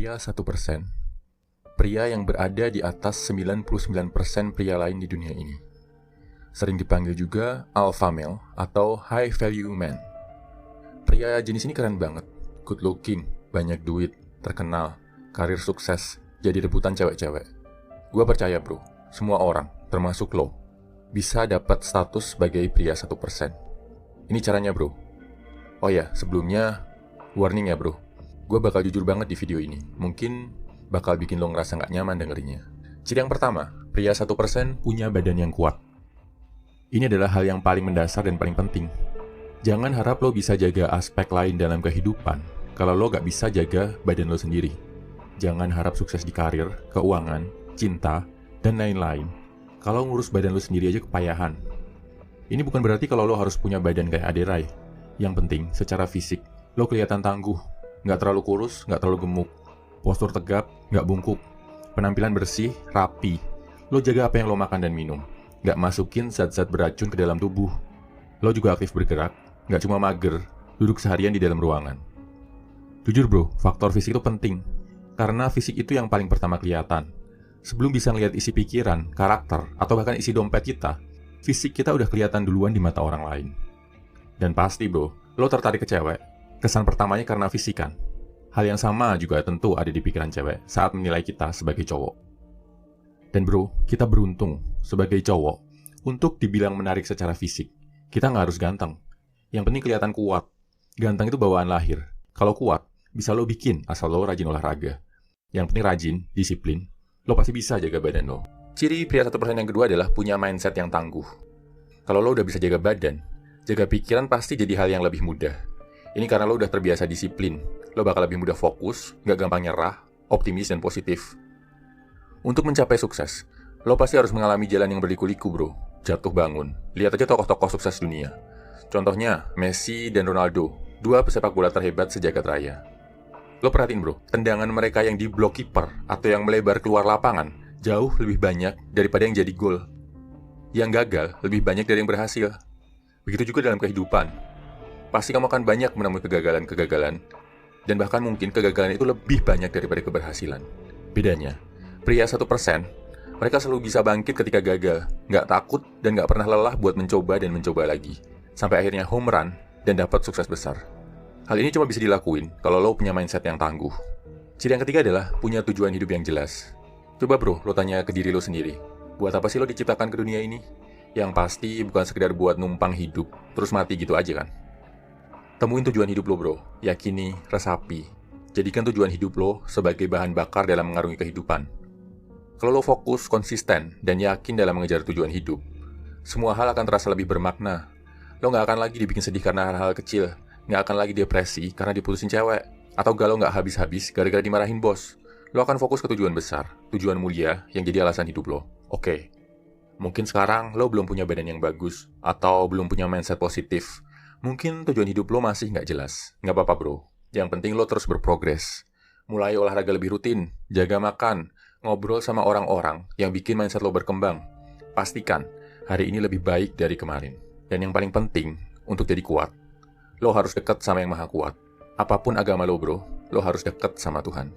Pria 1%. Pria yang berada di atas 99% pria lain di dunia ini. Sering dipanggil juga alpha male atau high value man. Pria jenis ini keren banget. Good looking, banyak duit, terkenal, karir sukses, jadi rebutan cewek-cewek. Gua percaya bro, semua orang, termasuk lo, bisa dapat status sebagai pria 1%. Ini caranya bro. Oh ya, sebelumnya, warning ya bro. Gue bakal jujur banget di video ini. Mungkin bakal bikin lo ngerasa gak nyaman dengerinnya. Ciri yang pertama, pria 1% punya badan yang kuat. Ini adalah hal yang paling mendasar dan paling penting. Jangan harap lo bisa jaga aspek lain dalam kehidupan kalau lo gak bisa jaga badan lo sendiri. Jangan harap sukses di karir, keuangan, cinta, dan lain-lain kalau ngurus badan lo sendiri aja kepayahan. Ini bukan berarti kalau lo harus punya badan kayak Aderai. Yang penting, secara fisik, lo kelihatan tangguh. Nggak terlalu kurus, nggak terlalu gemuk. Postur tegap, nggak bungkuk. Penampilan bersih, rapi. Lo jaga apa yang lo makan dan minum. Nggak masukin zat-zat beracun ke dalam tubuh. Lo juga aktif bergerak, nggak cuma mager, duduk seharian di dalam ruangan. Jujur bro, faktor fisik itu penting. Karena fisik itu yang paling pertama kelihatan. Sebelum bisa ngeliat isi pikiran, karakter, atau bahkan isi dompet kita, fisik kita udah kelihatan duluan di mata orang lain. Dan pasti bro, lo tertarik ke cewek. Kesan pertamanya karena fisikan. Hal yang sama juga tentu ada di pikiran cewek saat menilai kita sebagai cowok. Dan bro, kita beruntung sebagai cowok untuk dibilang menarik secara fisik. Kita nggak harus ganteng. Yang penting kelihatan kuat. Ganteng itu bawaan lahir. Kalau kuat, bisa lo bikin asal lo rajin olahraga. Yang penting rajin, disiplin. Lo pasti bisa jaga badan lo. Ciri pria 1% yang kedua adalah punya mindset yang tangguh. Kalau lo udah bisa jaga badan, jaga pikiran pasti jadi hal yang lebih mudah. Ini karena lo udah terbiasa disiplin. Lo bakal lebih mudah fokus, gak gampang nyerah, optimis dan positif. Untuk mencapai sukses, lo pasti harus mengalami jalan yang berliku-liku bro. Jatuh bangun. Lihat aja tokoh-tokoh sukses dunia. Contohnya, Messi dan Ronaldo, dua pesepak bola terhebat sejagat raya. Lo perhatiin bro, tendangan mereka yang di blok kiper atau yang melebar keluar lapangan jauh lebih banyak daripada yang jadi gol. Yang gagal lebih banyak dari yang berhasil. Begitu juga dalam kehidupan. Pasti kamu akan banyak menemui kegagalan-kegagalan, dan bahkan mungkin kegagalan itu lebih banyak daripada keberhasilan. Bedanya, pria 1%, mereka selalu bisa bangkit ketika gagal, nggak takut dan nggak pernah lelah buat mencoba dan mencoba lagi, sampai akhirnya home run dan dapat sukses besar. Hal ini cuma bisa dilakuin kalau lo punya mindset yang tangguh. Ciri yang ketiga adalah punya tujuan hidup yang jelas. Coba bro, lo tanya ke diri lo sendiri, buat apa sih lo diciptakan ke dunia ini? Yang pasti bukan sekedar buat numpang hidup, terus mati gitu aja kan? Temuin tujuan hidup lo bro, yakini, resapi. Jadikan tujuan hidup lo sebagai bahan bakar dalam mengarungi kehidupan. Kalau lo fokus, konsisten, dan yakin dalam mengejar tujuan hidup, semua hal akan terasa lebih bermakna. Lo gak akan lagi dibikin sedih karena hal-hal kecil, gak akan lagi depresi karena diputusin cewek, atau galau gak habis-habis gara-gara dimarahin bos. Lo akan fokus ke tujuan besar, tujuan mulia yang jadi alasan hidup lo. Oke, mungkin sekarang lo belum punya badan yang bagus, atau belum punya mindset positif. Mungkin tujuan hidup lo masih nggak jelas. Nggak apa-apa bro. Yang penting lo terus berprogres. Mulai olahraga lebih rutin, jaga makan, ngobrol sama orang-orang yang bikin mindset lo berkembang. Pastikan hari ini lebih baik dari kemarin. Dan yang paling penting, untuk jadi kuat, lo harus dekat sama yang maha kuat. Apapun agama lo bro, lo harus dekat sama Tuhan.